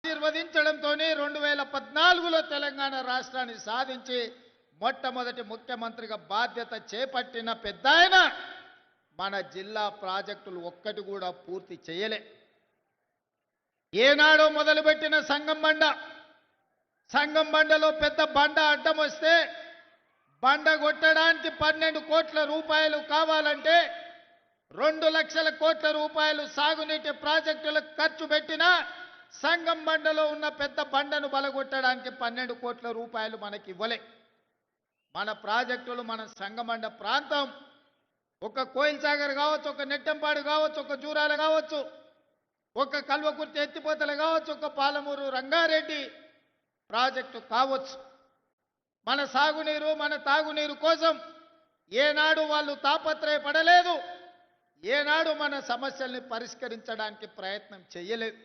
ఆశీర్వదించడంతోనే 2014లో తెలంగాణ రాష్ట్రాన్ని సాధించి మొట్టమొదటి ముఖ్యమంత్రిగా బాధ్యత చేపట్టిన పెద్దాయన మన జిల్లా ప్రాజెక్టులు ఒక్కటి కూడా పూర్తి చేయలే. ఏనాడో మొదలుపెట్టిన సంగం బండలో పెద్ద బండ అడ్డం వస్తే బండ కొట్టడానికి 12 కోట్ల రూపాయలు కావాలంటే 2 లక్షల కోట్ల రూపాయలు సాగునీటి ప్రాజెక్టులకు ఖర్చు పెట్టినా సంగం బండలో ఉన్న పెద్ద బండను బలగొట్టడానికి 12 కోట్ల రూపాయలు మనకి ఇవ్వలే. మన ప్రాజెక్టులు మన సంగమండ ప్రాంతం ఒక కోయిల్ సాగర్ కావచ్చు, ఒక నెట్టంపాడు కావచ్చు, ఒక జూరాల కావచ్చు, ఒక కల్వకుర్తి ఎత్తిపోతలు కావచ్చు, ఒక పాలమూరు రంగారెడ్డి ప్రాజెక్టు కావచ్చు. మన సాగునీరు మన తాగునీరు కోసం ఏనాడు వాళ్ళు తాపత్రయపడలేదు, ఏనాడు మన సమస్యల్ని పరిష్కరించడానికి ప్రయత్నం చేయలేదు.